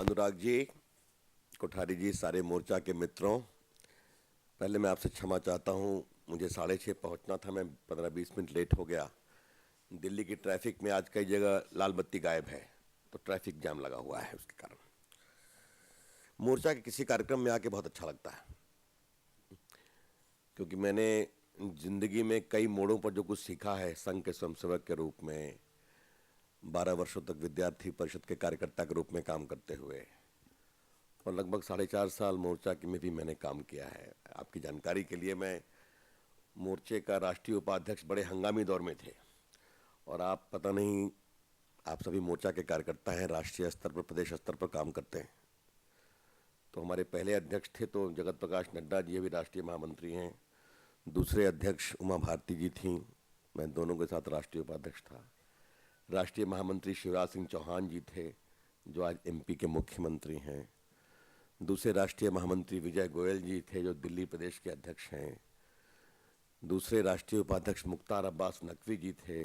अनुराग जी, कोठारी जी, सारे मोर्चा के मित्रों, पहले मैं आपसे क्षमा चाहता हूँ। मुझे 6:30 पहुँचना था, मैं 15-20 मिनट लेट हो गया। दिल्ली की ट्रैफिक में आज कई जगह लाल बत्ती गायब है, तो ट्रैफिक जाम लगा हुआ है। उसके कारण मोर्चा के किसी कार्यक्रम में आके बहुत अच्छा लगता है, क्योंकि मैंने जिंदगी में कई मोड़ों पर जो कुछ सीखा है, संघ के स्वयंसेवक के रूप में 12 वर्षों तक विद्यार्थी परिषद के कार्यकर्ता के रूप में काम करते हुए, और लगभग 4.5 साल मोर्चा में भी मैंने काम किया है। आपकी जानकारी के लिए, मैं मोर्चे का राष्ट्रीय उपाध्यक्ष बड़े हंगामी दौर में थे, और आप पता नहीं, आप सभी मोर्चा के कार्यकर्ता हैं, राष्ट्रीय स्तर पर प्रदेश स्तर पर काम करते हैं। तो हमारे पहले अध्यक्ष थे तो जगत प्रकाश नड्डा जी, अभी राष्ट्रीय महामंत्री हैं। दूसरे अध्यक्ष उमा भारती जी थीं, मैं दोनों के साथ राष्ट्रीय उपाध्यक्ष था। राष्ट्रीय महामंत्री शिवराज सिंह चौहान जी थे, जो आज एमपी के मुख्यमंत्री हैं। दूसरे राष्ट्रीय महामंत्री विजय गोयल जी थे, जो दिल्ली प्रदेश के अध्यक्ष हैं। दूसरे राष्ट्रीय उपाध्यक्ष मुख्तार अब्बास नकवी जी थे।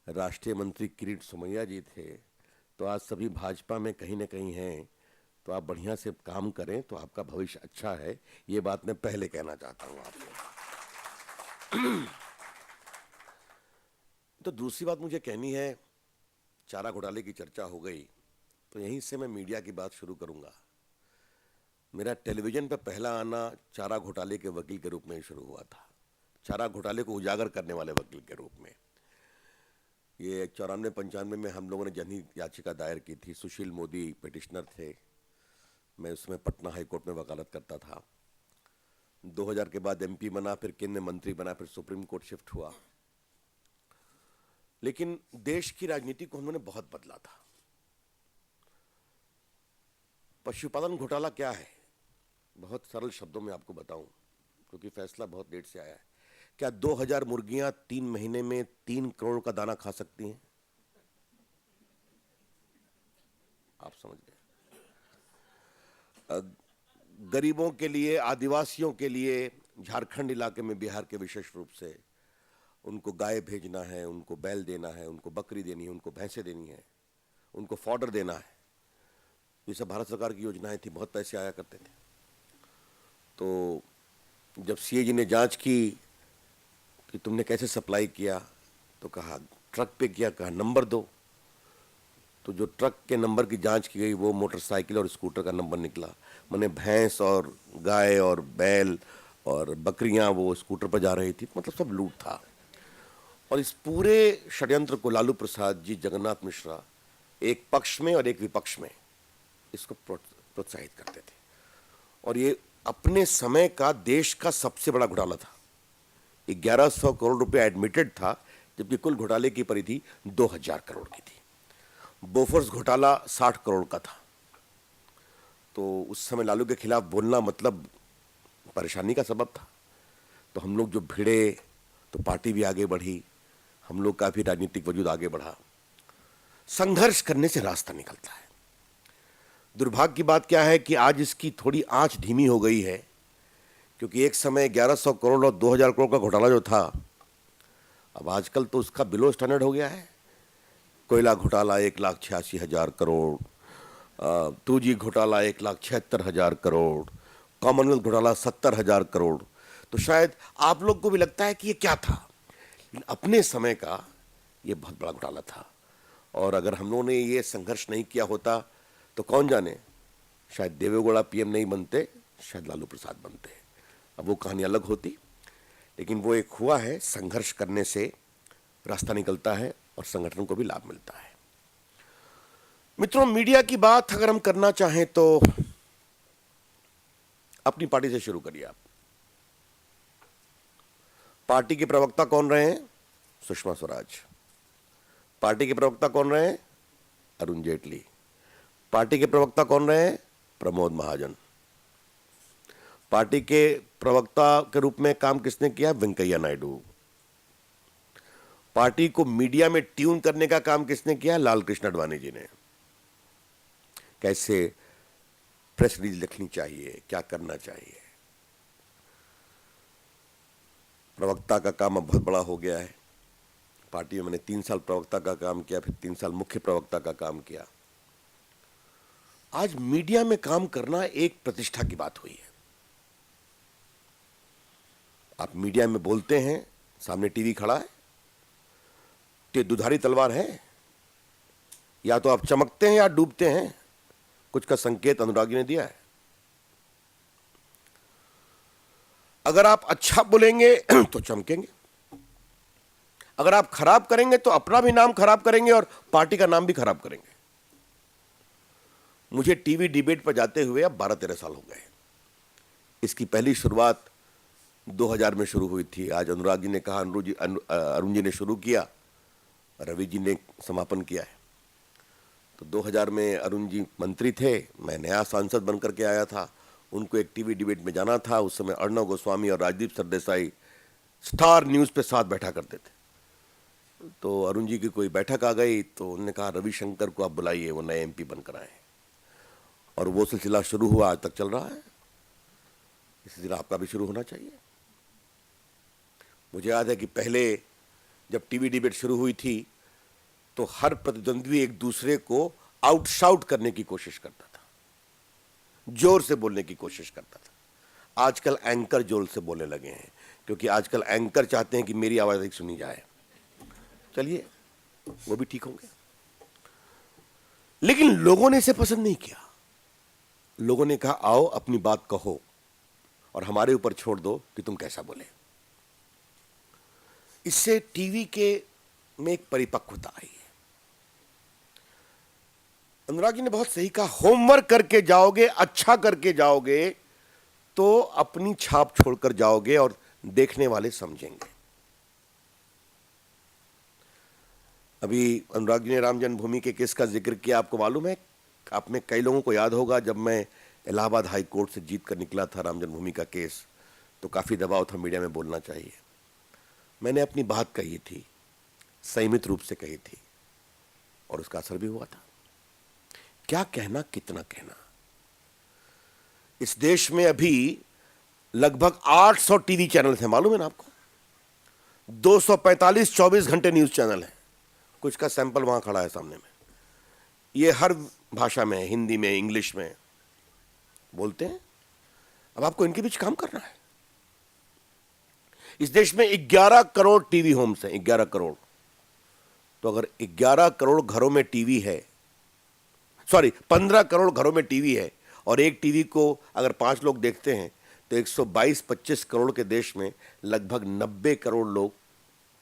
राष्ट्रीय मंत्री किरीट सोमैया जी थे। तो आज सभी भाजपा में कहीं ना कहीं हैं। तो आप बढ़िया से काम करें तो आपका भविष्य अच्छा है, ये बात मैं पहले कहना चाहता हूं आपको। तो दूसरी बात मुझे कहनी है, चारा घोटाले की चर्चा हो गई, तो यहीं से मैं मीडिया की बात शुरू करूंगा। मेरा टेलीविजन पर पहला आना चारा घोटाले के वकील के रूप में शुरू हुआ था, चारा घोटाले को उजागर करने वाले वकील के रूप में। ये 94-95 में हम लोगों ने जनहित याचिका दायर की थी। सुशील मोदी पिटिशनर थे, मैं उसमें पटना हाई कोर्ट में वकालत करता था। 2000 के बाद एमपी बना, फिर केंद्रीय मंत्री बना, फिर सुप्रीम कोर्ट शिफ्ट हुआ। लेकिन देश की राजनीति को हमने बहुत बदला था। पशुपालन घोटाला क्या है, बहुत सरल शब्दों में आपको बताऊं, क्योंकि फैसला बहुत लेट से आया है। क्या 2000 मुर्गियां 3 महीने में 3 करोड़ का दाना खा सकती हैं? आप समझ गए। गरीबों के लिए, आदिवासियों के लिए, झारखंड इलाके में, बिहार के विशेष रूप से, उनको गाय भेजना है, उनको बैल देना है, उनको बकरी देनी है, उनको भैंसें देनी है, उनको फॉडर देना है। ये सब भारत सरकार की योजनाएं थी, बहुत पैसे आया करते थे। तो जब सीएजी ने जांच की कि तुमने कैसे सप्लाई किया, तो कहा ट्रक पे किया, कहा नंबर दो। तो जो ट्रक के नंबर की जांच की गई, वो मोटरसाइकिल और स्कूटर का नंबर निकला। मैंने भैंस और गाय और बैल और बकरियां वो स्कूटर पर जा रही थी, मतलब सब लूट था। और इस पूरे षड्यंत्र को लालू प्रसाद जी, जगन्नाथ मिश्रा, एक पक्ष में और एक विपक्ष में इसको प्रोत्साहित करते थे। और ये अपने समय का देश का सबसे बड़ा घोटाला था। 1100 करोड़ रुपए एडमिटेड था, जबकि कुल घोटाले की परिधि 2000 करोड़ की थी। बोफोर्स घोटाला 60 करोड़ का था। तो उस समय लालू के खिलाफ बोलना मतलब परेशानी का सबब था। तो हम लोग जो भिड़े, तो पार्टी भी आगे बढ़ी, हम लोग का भी राजनीतिक वजूद आगे बढ़ा। संघर्ष करने से रास्ता निकलता है। दुर्भाग्य की बात क्या है कि आज इसकी थोड़ी आंच धीमी हो गई है, क्योंकि एक समय 1100 करोड़ और 2000 करोड़ का घोटाला जो था, अब आजकल तो उसका बिलो स्टैंडर्ड हो गया है। कोयला घोटाला 1,86,000 करोड़, 2G घोटाला 1,76,000 करोड़, कॉमनवेल्थ घोटाला 70,000 करोड़। तो शायद आप लोग को भी लगता है कि ये क्या था, लेकिन अपने समय का ये बहुत बड़ा घोटाला था। और अगर हम लोगों ने ये संघर्ष नहीं किया होता तो कौन जाने, शायद देवेगौड़ा पीएम नहीं बनते, शायद लालू प्रसाद बनते। अब वो कहानी अलग होती, लेकिन वो एक हुआ है, संघर्ष करने से रास्ता निकलता है और संगठन को भी लाभ मिलता है। मित्रों, मीडिया की बात अगर हम करना चाहें तो अपनी पार्टी से शुरू करिए आप। पार्टी के प्रवक्ता कौन रहे हैं? सुषमा स्वराज। पार्टी के प्रवक्ता कौन रहे हैं? अरुण जेटली। पार्टी के प्रवक्ता कौन रहे हैं? प्रमोद महाजन। पार्टी के प्रवक्ता के रूप में काम किसने किया? वेंकैया नायडू। पार्टी को मीडिया में ट्यून करने का काम किसने किया? लालकृष्ण आडवाणी जी ने। कैसे प्रेस रिलीज लिखनी चाहिए, क्या करना चाहिए। प्रवक्ता का काम अब बहुत बड़ा हो गया है। पार्टी में मैंने 3 साल प्रवक्ता का काम किया, फिर 3 साल मुख्य प्रवक्ता का काम किया। आज मीडिया में काम करना एक प्रतिष्ठा की बात हुई है। आप मीडिया में बोलते हैं, सामने टीवी खड़ा है, तो दुधारी तलवार है, या तो आप चमकते हैं या डूबते हैं, कुछ का संकेत अनुरागी ने दिया है। अगर आप अच्छा बोलेंगे तो चमकेंगे, अगर आप खराब करेंगे तो अपना भी नाम खराब करेंगे और पार्टी का नाम भी खराब करेंगे। मुझे टीवी डिबेट पर जाते हुए अब 12-13 साल हो गए। इसकी पहली शुरुआत 2000 में शुरू हुई थी। आज अनुराग जी ने कहा, अरुण जी ने शुरू किया, रवि जी ने समापन किया है। तो 2000 में अरुण जी मंत्री थे, मैं नया सांसद बनकर के आया था। उनको एक टीवी डिबेट में जाना था। उस समय अर्णव गोस्वामी और राजदीप सरदेसाई स्टार न्यूज़ पे साथ बैठा करते थे। तो अरुण जी की कोई बैठक आ गई तो उन्होंने कहा रविशंकर को आप बुलाइए, वो नए एमपी बनकर आए। और वो सिलसिला शुरू हुआ, आज तक चल रहा है। इस सिलसिला आपका भी शुरू होना चाहिए। मुझे याद है कि पहले जब टीवी डिबेट शुरू हुई थी तो हर प्रतिद्वंद्वी एक दूसरे को आउटशाउट करने की कोशिश करता था, जोर से बोलने की कोशिश करता था। आजकल एंकर जोर से बोलने लगे हैं, क्योंकि आजकल एंकर चाहते हैं कि मेरी आवाज सुनी जाए। चलिए, वो भी ठीक होंगे। लेकिन लोगों ने इसे पसंद नहीं किया। लोगों ने कहा आओ अपनी बात कहो और हमारे ऊपर छोड़ दो कि तुम कैसा बोले। इससे टीवी के में एक परिपक्वता आई है। अनुराग जी ने बहुत सही कहा, होमवर्क करके जाओगे, अच्छा करके जाओगे तो अपनी छाप छोड़कर जाओगे और देखने वाले समझेंगे। अभी अनुराग जी ने राम जन्मभूमि के केस का जिक्र किया। आपको मालूम है, आप में कई लोगों को याद होगा, जब मैं इलाहाबाद हाई कोर्ट से जीत कर निकला था राम जन्मभूमि का केस, तो काफ़ी दबाव था मीडिया में बोलना चाहिए। मैंने अपनी बात कही थी, संयमित रूप से कही थी, और उसका असर भी हुआ था। क्या कहना, कितना कहना। इस देश में अभी लगभग 800 टीवी चैनल हैं, मालूम है ना आपको? 245 24 घंटे न्यूज़ चैनल है। कुछ का सैंपल वहां खड़ा है सामने में। ये हर भाषा में, हिंदी में, इंग्लिश में बोलते हैं। अब आपको इनके बीच काम करना है। इस देश में 11 करोड़ टीवी होम्स हैं, 11 करोड़। तो अगर 11 करोड़ घरों में टीवी है, 15 करोड़ घरों में टीवी है, और एक टीवी को अगर 5 लोग देखते हैं तो 122-25 करोड़ के देश में लगभग 90 करोड़ लोग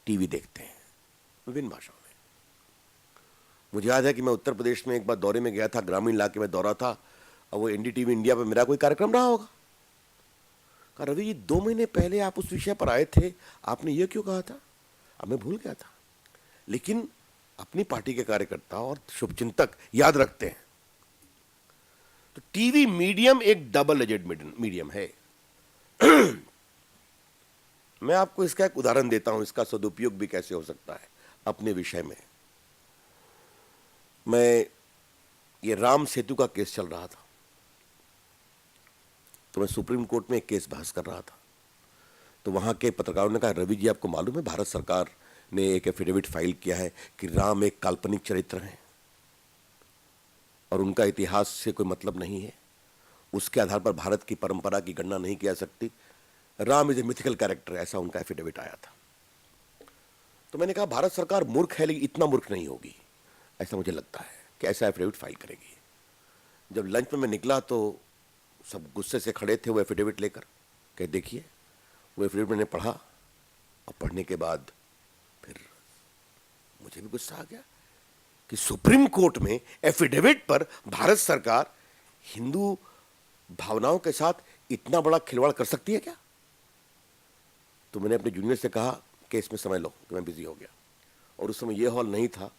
टीवी देखते हैं, विभिन्न भाषाओं में। मुझे याद है कि मैं उत्तर प्रदेश में एक बार दौरे में गया था, ग्रामीण इलाके में दौरा था, और वो एनडीटीवी इंडिया पर मेरा कोई कार्यक्रम रहा होगा। कहा रवि जी 2 महीने पहले आप उस विषय पर आए थे, आपने ये क्यों कहा था? अब मैं भूल गया था। लेकिन अपनी पार्टी के कार्यकर्ता और शुभचिंतक याद रखते हैं। तो टीवी मीडियम एक डबल एजेड मीडियम है। मैं आपको इसका एक उदाहरण देता हूं, इसका सदुपयोग भी कैसे हो सकता है अपने विषय में। मैं ये राम सेतु का केस चल रहा था, तो मैं सुप्रीम कोर्ट में एक केस बहस कर रहा था। तो वहां के पत्रकारों ने कहा रवि जी आपको मालूम है भारत सरकार ने एक एफिडेविट फाइल किया है कि राम एक काल्पनिक चरित्र हैं और उनका इतिहास से कोई मतलब नहीं है, उसके आधार पर भारत की परंपरा की गणना नहीं की जा सकती, Ram is a mythical character, ऐसा उनका एफिडेविट आया था। तो मैंने कहा भारत सरकार मूर्ख है, लेकिन इतना मूर्ख नहीं होगी, ऐसा मुझे लगता है कि ऐसा एफिडेविट फाइल करेगी। जब लंच में मैं निकला तो सब गुस्से से खड़े थे वो एफिडेविट लेकर, कह देखिए। वो एफिडेविट मैंने पढ़ा, और पढ़ने के बाद फिर मुझे भी गुस्सा आ गया कि सुप्रीम कोर्ट में एफिडेविट पर भारत सरकार हिंदू भावनाओं के साथ इतना बड़ा खिलवाड़ कर सकती है क्या? तो मैंने अपने जूनियर से कहा कि इसमें समय लो, कि मैं बिजी हो गया। और उस समय यह हॉल नहीं था,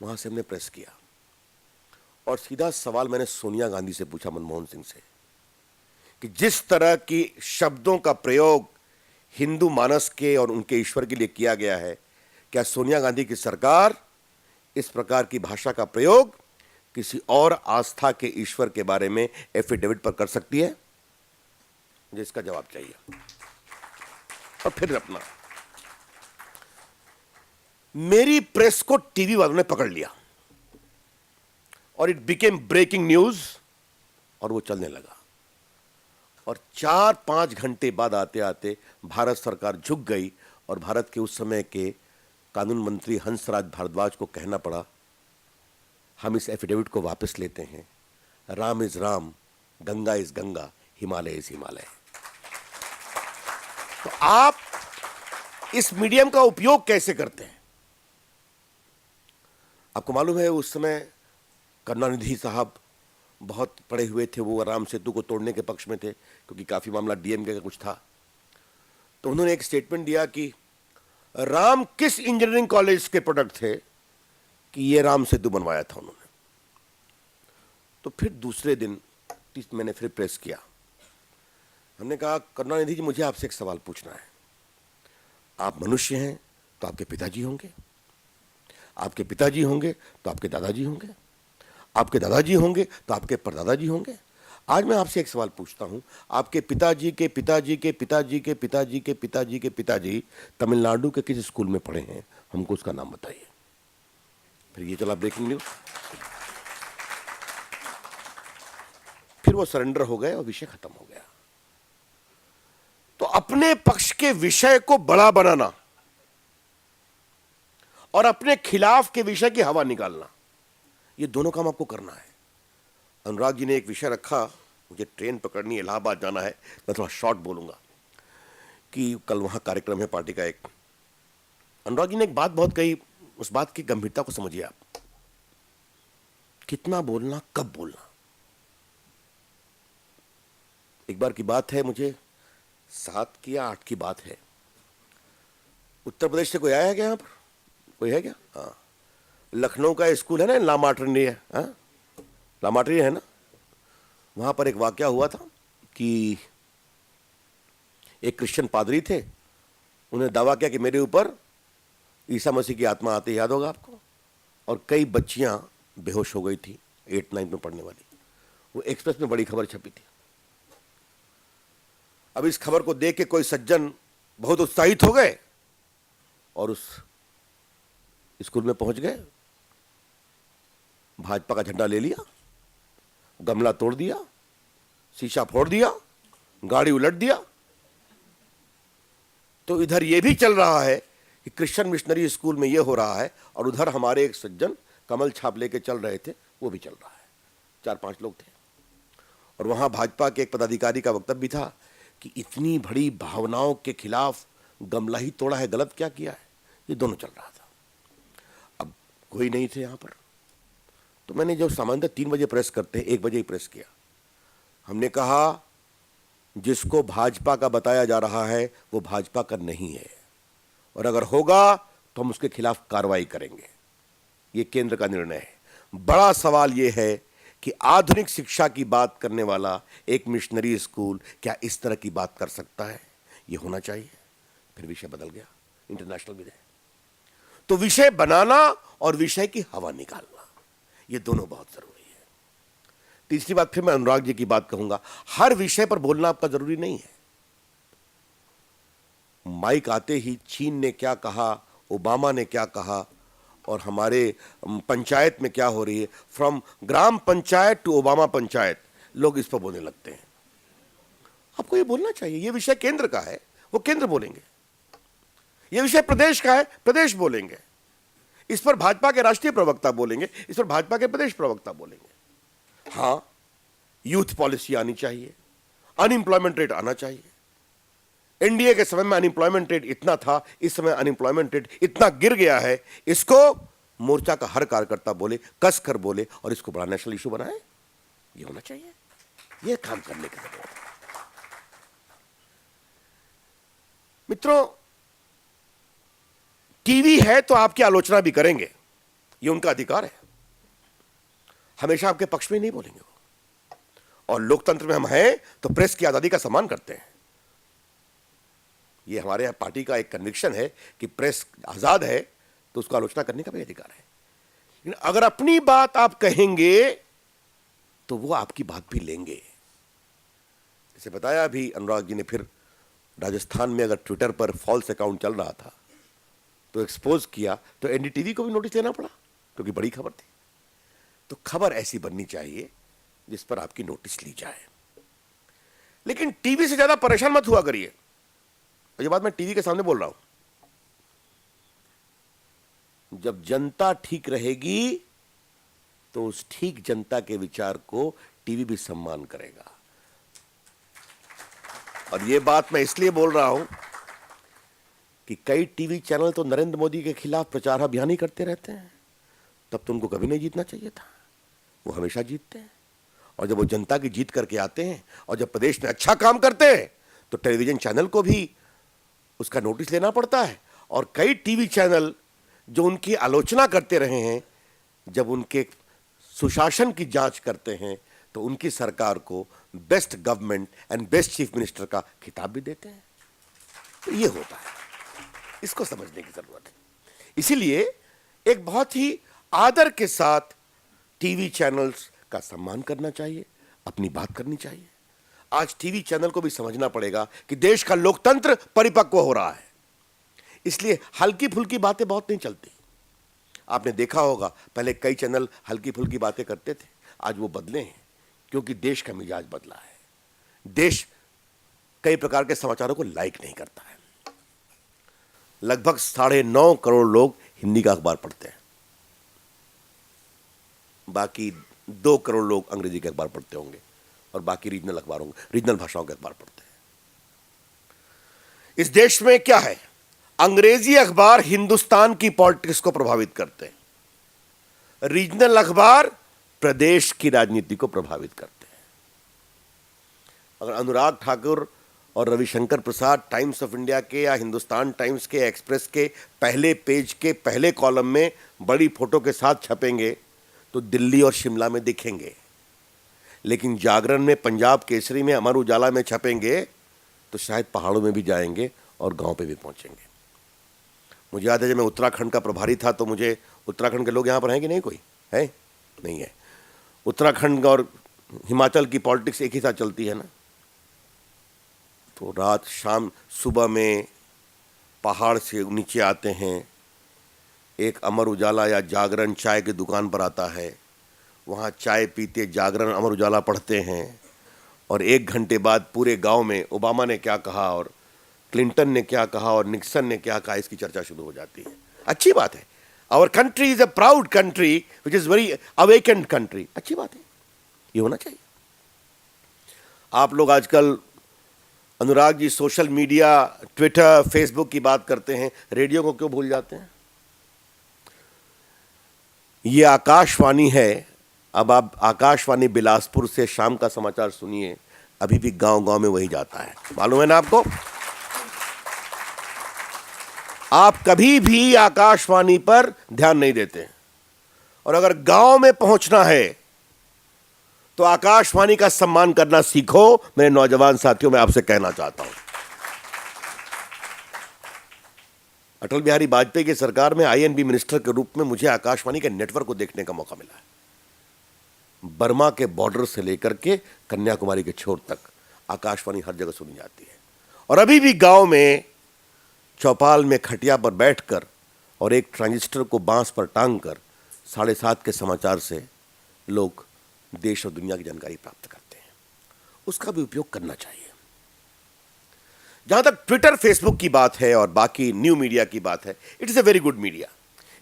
वहां से हमने प्रेस किया और सीधा सवाल मैंने सोनिया गांधी से पूछा, मनमोहन सिंह से, कि जिस तरह की शब्दों का प्रयोग हिंदू मानस के और उनके ईश्वर के लिए किया गया है, क्या सोनिया गांधी की सरकार इस प्रकार की भाषा का प्रयोग किसी और आस्था के ईश्वर के बारे में एफिडेविट पर कर सकती है? मुझे इसका जवाब चाहिए। और फिर अपना मेरी प्रेस को टीवी वालों ने पकड़ लिया और इट बिकेम ब्रेकिंग न्यूज और वो चलने लगा। और 4-5 घंटे बाद आते आते भारत सरकार झुक गई और भारत के उस समय के कानून मंत्री हंसराज भारद्वाज को कहना पड़ा, हम इस एफिडेविट को वापस लेते हैं, Ram is Ram, Ganga is Ganga, Himalaya is Himalaya. तो आप इस मीडियम का उपयोग कैसे करते हैं? आपको मालूम है उस समय करुणानिधि साहब बहुत पड़े हुए थे, वो राम सेतु को तोड़ने के पक्ष में थे क्योंकि काफी मामला डीएमके का कुछ था। तो उन्होंने एक स्टेटमेंट दिया कि राम किस इंजीनियरिंग कॉलेज के प्रोडक्ट थे कि ये राम सेतु बनवाया था उन्होंने। तो फिर दूसरे दिन मैंने फिर प्रेस किया, हमने कहा करुणानिधि जी मुझे आपसे एक सवाल पूछना है, आप मनुष्य हैं तो आपके पिताजी होंगे, आपके पिताजी होंगे तो आपके दादाजी होंगे, आपके दादाजी होंगे तो आपके परदादाजी होंगे। आज मैं आपसे एक सवाल पूछता हूं, आपके पिताजी के पिताजी के पिताजी के पिताजी के पिताजी के पिताजी तमिलनाडु के किस स्कूल में पढ़े हैं, हमको उसका नाम बताइए। फिर ये चला ब्रेकिंग न्यूज, फिर वो सरेंडर हो गए और विषय खत्म हो गया। तो अपने पक्ष के विषय को बड़ा बनाना और अपने खिलाफ के विषय की हवा निकालना, ये दोनों काम आपको करना है। अनुराग जी ने एक विषय रखा, मुझे ट्रेन पकड़नी है, इलाहाबाद जाना है, मैं थोड़ा शॉर्ट बोलूंगा कि कल वहां कार्यक्रम है पार्टी का एक। अनुराग जी ने एक बात बहुत कही, उस बात की गंभीरता को समझिए आप। कितना बोलना, कब बोलना। एक बार की बात है, मुझे 7 की या 8 की बात है, उत्तर प्रदेश से कोई आया है क्या यहां पर? कोई है क्या? हाँ, लखनऊ का स्कूल है ना, लामाटरी है, हाँ लामाटरी है ना, वहां पर एक वाकया हुआ था कि एक क्रिश्चियन पादरी थे, उन्हें दावा किया कि मेरे ऊपर ईसा मसीह की आत्मा आती, याद होगा आपको, और कई बच्चियां बेहोश हो गई थी 8-9 में पढ़ने वाली। वो एक्सप्रेस में बड़ी खबर छपी थी। अब इस खबर को देख के कोई सज्जन बहुत उत्साहित हो गए और उस स्कूल में पहुंच गए, भाजपा का झंडा ले लिया, गमला तोड़ दिया, शीशा फोड़ दिया, गाड़ी उलट दिया। तो इधर यह भी चल रहा है कि क्रिश्चियन मिशनरी स्कूल में यह हो रहा है, और उधर हमारे एक सज्जन कमल छाप लेके चल रहे थे, वो भी चल रहा है। 4-5 लोग थे और वहां भाजपा के एक पदाधिकारी का वक्तव्य भी था कि इतनी बड़ी भावनाओं के खिलाफ गमला ही तोड़ा है, गलत क्या किया है। ये दोनों चल रहा था। अब कोई नहीं थे यहां पर, तो मैंने जो सामान्यतः 3 बजे प्रेस करते हैं, 1 बजे ही प्रेस किया। हमने कहा जिसको भाजपा का बताया जा रहा है वो भाजपा का नहीं है, और अगर होगा तो हम उसके खिलाफ कार्रवाई करेंगे। ये केंद्र का निर्णय है। बड़ा सवाल यह है कि आधुनिक शिक्षा की बात करने वाला एक मिशनरी स्कूल क्या इस तरह की बात कर सकता है? यह होना चाहिए। फिर विषय बदल गया, इंटरनेशनल विषय। तो विषय बनाना और विषय की हवा निकालना, ये दोनों बहुत जरूरी है। तीसरी बात, फिर मैं अनुराग जी की बात कहूंगा, हर विषय पर बोलना आपका जरूरी नहीं है। माइक आते ही चीन ने क्या कहा, ओबामा ने क्या कहा, और हमारे पंचायत में क्या हो रही है, फ्रॉम ग्राम पंचायत टू ओबामा पंचायत, लोग इस पर बोलने लगते हैं। आपको ये बोलना चाहिए, ये विषय केंद्र का है, वो केंद्र बोलेंगे। ये विषय प्रदेश का है, प्रदेश बोलेंगे। इस पर भाजपा के राष्ट्रीय प्रवक्ता बोलेंगे, इस पर भाजपा के प्रदेश प्रवक्ता बोलेंगे। हां, यूथ पॉलिसी आनी चाहिए, अनएम्प्लॉयमेंट रेट आना चाहिए। एनडीए के समय में अनएम्प्लॉयमेंट रेट इतना था, इस समय अनएम्प्लॉयमेंट रेट इतना गिर गया है। इसको मोर्चा का हर कार्यकर्ता बोले, कस कर बोले, और इसको बड़ा नेशनल इशू बनाए। ये होना चाहिए, ये काम करने की जरूरत है। मित्रों, टीवी है तो आपकी आलोचना भी करेंगे, ये उनका अधिकार है। हमेशा आपके पक्ष में नहीं बोलेंगे वो, और लोकतंत्र में हम हैं तो प्रेस की आजादी का सम्मान करते हैं। ये हमारे पार्टी का एक कन्विक्शन है कि प्रेस आजाद है तो उसको आलोचना करने का भी अधिकार है। लेकिन अगर अपनी बात आप कहेंगे तो वो आपकी बात भी लेंगे। जैसे बताया अभी अनुराग जी ने, फिर राजस्थान में अगर ट्विटर पर फॉल्स अकाउंट चल रहा था तो एक्सपोज किया, तो एनडीटीवी को भी नोटिस लेना पड़ा क्योंकि बड़ी खबर थी। तो खबर ऐसी बननी चाहिए जिस पर आपकी नोटिस ली जाए। लेकिन टीवी से ज्यादा परेशान मत हुआ करिए, और ये बात मैं टीवी के सामने बोल रहा हूं। जब जनता ठीक रहेगी तो उस ठीक जनता के विचार को टीवी भी सम्मान करेगा। और ये बात मैं इसलिए बोल रहा हूं कि कई टीवी चैनल तो नरेंद्र मोदी के खिलाफ प्रचार अभियान ही करते रहते हैं, तब तो उनको कभी नहीं जीतना चाहिए था, वो हमेशा जीतते हैं। और जब वो जनता की जीत करके आते हैं और जब प्रदेश में अच्छा काम करते हैं तो टेलीविजन चैनल को भी उसका नोटिस लेना पड़ता है। और कई टीवी चैनल जो उनकी आलोचना करते रहे हैं, जब उनके सुशासन की जांच करते हैं तो उनकी सरकार को best government and best chief minister का खिताब भी देते हैं। तो ये होता है, इसको समझने की जरूरत है। इसीलिए एक बहुत ही आदर के साथ टीवी चैनल्स का सम्मान करना चाहिए, अपनी बात करनी चाहिए। आज टीवी चैनल को भी समझना पड़ेगा कि देश का लोकतंत्र परिपक्व हो रहा है, इसलिए हल्की फुल्की बातें बहुत नहीं चलती। आपने देखा होगा पहले कई चैनल हल्की फुल्की बातें करते थे, आज वो बदले हैं क्योंकि देश का मिजाज बदला है। देश कई प्रकार के समाचारों को लाइक नहीं करता है। लगभग 9.5 करोड़ लोग हिंदी का अखबार पढ़ते हैं, बाकी 2 करोड़ लोग अंग्रेजी के अखबार पढ़ते होंगे और बाकी रीजनल भाषाओं के अखबार पढ़ते हैं। इस देश में क्या है, अंग्रेजी अखबार हिंदुस्तान की पॉलिटिक्स को प्रभावित करते हैं, रीजनल अखबार प्रदेश की राजनीति को प्रभावित करते हैं। अगर अनुराग ठाकुर और रविशंकर प्रसाद टाइम्स ऑफ इंडिया के या हिंदुस्तान टाइम्स के एक्सप्रेस के पहले पेज के पहले कॉलम में बड़ी फोटो के साथ छपेंगे तो दिल्ली और शिमला में दिखेंगे, लेकिन जागरण में, पंजाब केसरी में, अमर उजाला में छपेंगे तो शायद पहाड़ों में भी जाएंगे और गांव पे भी पहुंचेंगे। मुझे याद है जब मैं उत्तराखंड का प्रभारी था तो मुझे, उत्तराखंड के लोग यहां पर हैं कि नहीं, कोई है? नहीं है। उत्तराखंड और हिमाचल की पॉलिटिक्स एक ही साथ चलती है ना, तो रात शाम सुबह में पहाड़ से नीचे आते हैं, एक अमर उजाला या जागरण चाय की दुकान पर आता है, वहाँ चाय पीते जागरण अमर उजाला पढ़ते हैं, और 1 घंटे बाद पूरे गांव में ओबामा ने क्या कहा और क्लिंटन ने क्या कहा और निक्सन ने क्या कहा, इसकी चर्चा शुरू हो जाती है। अच्छी बात है, our country is a proud country which is very awakened country, अच्छी बात है, ये होना चाहिए। आप लोग आजकल, Anurag ji, social media, Twitter, Facebook की बात करते हैं, रेडियो को क्यों भूल जाते हैं? ये आकाशवाणी है। अब आप आकाशवाणी बिलासपुर से शाम का समाचार सुनिए, अभी भी गांव-गांव में वही जाता है, मालूम है ना आपको? आप कभी भी आकाशवाणी पर ध्यान नहीं देते, और अगर गांव में पहुंचना है तो आकाशवाणी का सम्मान करना सीखो। मेरे नौजवान साथियों, मैं आपसे कहना चाहता हूं, अटल बिहारी वाजपेयी की सरकार में आईएनबी मिनिस्टर के रूप में मुझे आकाशवाणी के नेटवर्क को देखने का मौका मिला है। बर्मा के बॉर्डर से लेकर के कन्याकुमारी के छोर तक आकाशवाणी हर जगह सुनी जाती है, और अभी भी गांव में चौपाल में खटिया पर बैठकर और एक ट्रांजिस्टर को बांस पर टांग कर 7:30 के समाचार से लोग देश और दुनिया की जानकारी प्राप्त करते हैं। उसका भी उपयोग करना चाहिए। जहां तक ट्विटर, फेसबुक की बात है और बाकी न्यू मीडिया की बात है, it is a very good media,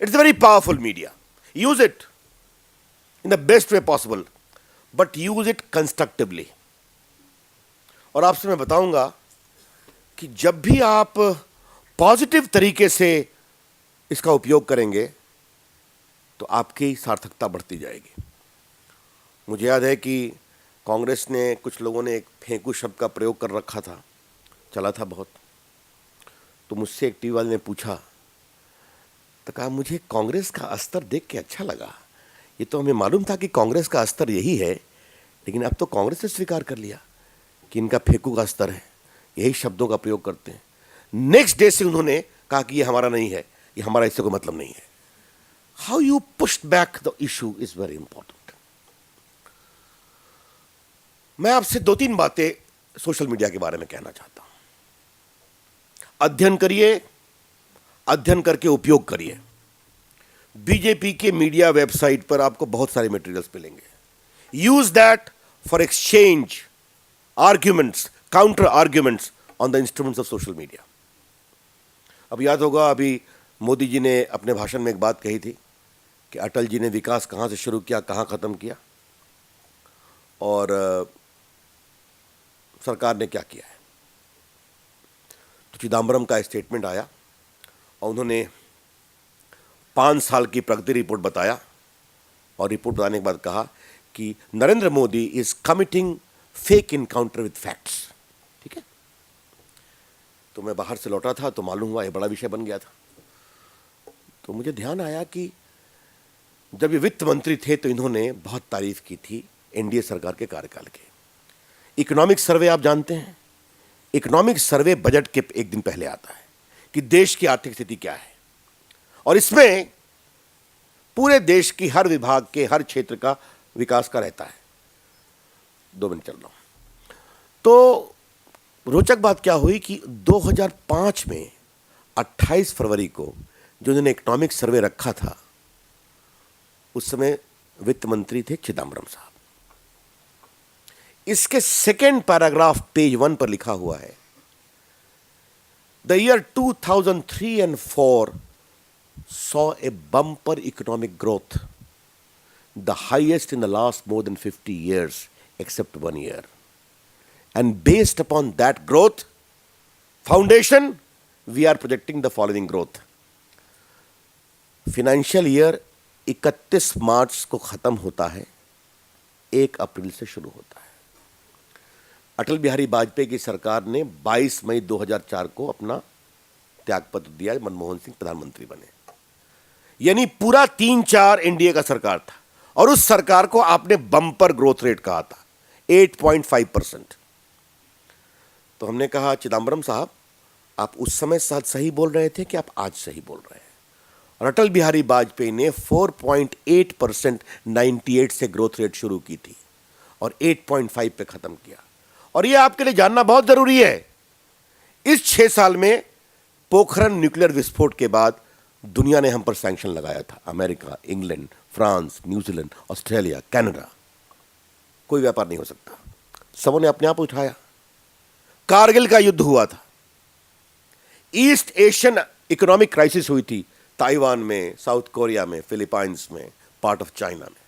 it is a very powerful media. Use it in the best way possible, but use it constructively। और आपसे मैं बताऊंगा कि जब भी आप पॉजिटिव तरीके से इसका उपयोग करेंगे तो आपकी सार्थकता बढ़ती जाएगी। मुझे याद है कि कांग्रेस ने, कुछ लोगों ने एक फेंकू शब्द का प्रयोग कर रखा था, चला था बहुत, तो मुझसे एक टीवी वाले ने पूछा, तो कहा मुझे कांग्रेस का स्तर देख के अच्छा लगा, ये तो हमें मालूम था कि कांग्रेस का स्तर यही है, लेकिन अब तो कांग्रेस ने स्वीकार कर लिया कि इनका फेंकू का स्तर है, यही शब्दों का प्रयोग करते हैं। नेक्स्ट डे से उन्होंने कहा कि ये हमारा नहीं है, ये हमारा इससे कोई मतलब नहीं है। How you pushed back the issue is very important. मैं आपसे 2-3 बातें सोशल मीडिया के बारे में कहना चाहता हूं। अध्ययन करिए, अध्ययन करके उपयोग करिए। बीजेपी के मीडिया वेबसाइट पर आपको बहुत सारे मटेरियल्स मिलेंगे। use that for exchange arguments, counter arguments on the instruments of social media. अब याद होगा, अभी मोदी जी ने अपने भाषण में एक बात कही थी कि अटल जी ने विकास कहाँ से शुरू किया, कहाँ ख़त्म किया, और सरकार ने क्या किया है. तो चिदम्बरम का स्टेटमेंट आया और उन्होंने 5 साल की प्रगति रिपोर्ट बताया, और रिपोर्ट बताने के बाद कहा कि Narendra Modi is committing fake encounter with facts. ठीक है. तो मैं बाहर से लौटा था तो मालूम हुआ ये बड़ा विषय बन गया था. तो मुझे ध्यान आया कि जब ये वित्त मंत्री थे तो इन्होंने बहुत तारीफ की थी एनडीए सरकार के कार्यकाल के. इकोनॉमिक सर्वे आप जानते हैं, इकोनॉमिक सर्वे बजट के एक दिन पहले आता है कि देश की आर्थिक स्थिति क्या है, और इसमें पूरे देश की हर विभाग के हर क्षेत्र का विकास का रहता है. 2 मिनट चल रहा हूं. तो रोचक बात क्या हुई कि 2005 में 28 फरवरी को जो उन्होंने इकोनॉमिक सर्वे रखा था, उस समय वित्त मंत्री थे चिदम्बरम साहब. इसके सेकेंड पैराग्राफ पेज 1 पर लिखा हुआ है, the year 2003 and 4 saw a bumper economic growth, the highest in the last more than 50 years except 1 year. And based upon that growth foundation, we are projecting the following growth. Financial year 31 मार्च को खत्म होता है, 1 अप्रैल से शुरू होता है. अटल बिहारी वाजपेयी की सरकार ने 22 मई 2004 को अपना त्यागपत्र दिया, मनमोहन सिंह प्रधानमंत्री बने. यानी पूरा 3-4 एनडीए का सरकार था, और उस सरकार को आपने बम्पर ग्रोथ रेट कहा था 8.5%. तो हमने कहा चिदम्बरम साहब, आप उस समय सही बोल रहे थे कि आप आज सही बोल रहे हैं. और अटल बिहारी वाजपेयी ने 4.8% 98 से ग्रोथ रेट शुरू की थी और 8.5 पे खत्म किया. और यह आपके लिए जानना बहुत जरूरी है, इस 6 साल में पोखरण न्यूक्लियर विस्फोट के बाद दुनिया ने हम पर सैंक्शन लगाया था. America, England, France, New Zealand, Australia, Canada. कोई व्यापार नहीं हो सकता. सबों ने अपने आप उठाया. कारगिल का युद्ध हुआ था. ईस्ट एशियन इकोनॉमिक क्राइसिस हुई थी, ताइवान में, साउथ कोरिया में, फिलीपाइंस में, पार्ट ऑफ चाइना में.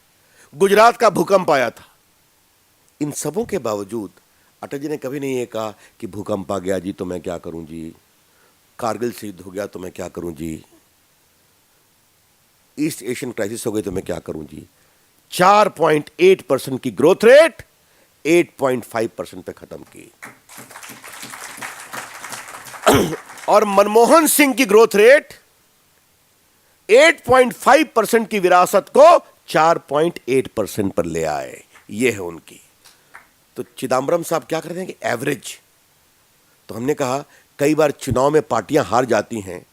गुजरात का भूकंप आया था. इन सबों के बावजूद अटल जी ने कभी नहीं ये कहा कि भूकंप आ गया जी तो मैं क्या करूं जी, कारगिल से युद्ध हो गया तो मैं क्या करूं जी, ईस्ट एशियन क्राइसिस हो गई तो मैं क्या करूं जी. 4.8% की ग्रोथ रेट 8.5% पे खत्म की. और मनमोहन सिंह की ग्रोथ रेट 8.5% की विरासत को 4.8% पर ले आए. ये है उनकी. तो चिदम्बरम साहब क्या करते हैं कि एवरेज. तो हमने कहा कई बार चुनाव में पार्टियां हार जाती हैं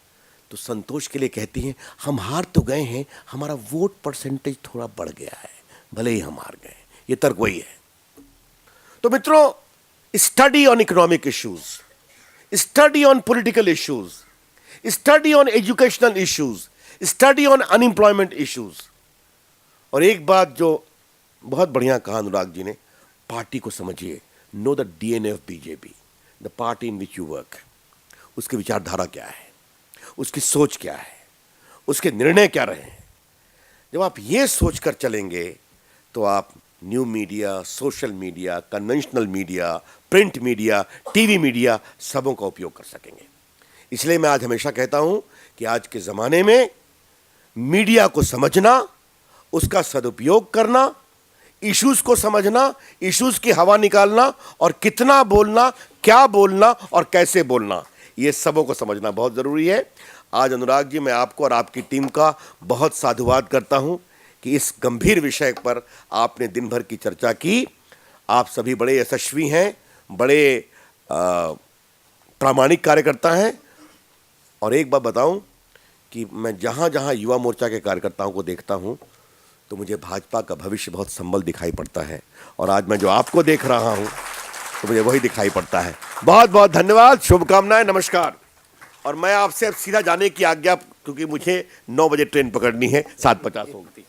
तो संतोष के लिए कहती हैं हम हार तो गए हैं, हमारा वोट परसेंटेज थोड़ा बढ़ गया है, भले ही हम हार गए. ये तर्क वही है. तो मित्रों, study on economic issues, study on political issues, study on educational issues, study on unemployment issues. और एक बात जो बहुत बढ़िया कहा अनुराग जी ने, पार्टी को समझिए. Know the DNA of BJP, the party in which you work. उसकी विचारधारा क्या है, उसकी सोच क्या है, उसके निर्णय क्या रहे हैं. जब आप ये सोचकर चलेंगे तो आप new media, social media, conventional media, print media, TV media, सबों का उपयोग कर सकेंगे. इसलिए मैं आज हमेशा कहता हूं कि आज के ज़माने में मीडिया को समझना, उसका सदुपयोग करना, इश्यूज को समझना, इश्यूज की हवा निकालना, और कितना बोलना, क्या बोलना और कैसे बोलना, ये सबों को समझना बहुत ज़रूरी है. आज अनुराग जी, मैं आपको और आपकी टीम का बहुत साधुवाद करता हूं कि इस गंभीर विषय पर आपने दिन भर की चर्चा की. आप सभी बड़े यशस्वी हैं, बड़े प्रामाणिक कार्यकर्ता हैं. और एक बात बताऊं कि मैं जहां जहां युवा मोर्चा के कार्यकर्ताओं को देखता हूं तो मुझे भाजपा का भविष्य बहुत संबल दिखाई पड़ता है. और आज मैं जो आपको देख रहा हूं तो मुझे वही दिखाई पड़ता है. बहुत बहुत धन्यवाद, शुभकामनाएं, नमस्कार. और मैं आपसे अब सीधा जाने की आज्ञा, क्योंकि मुझे 9 बजे ट्रेन पकड़नी है, 7:50 होगी.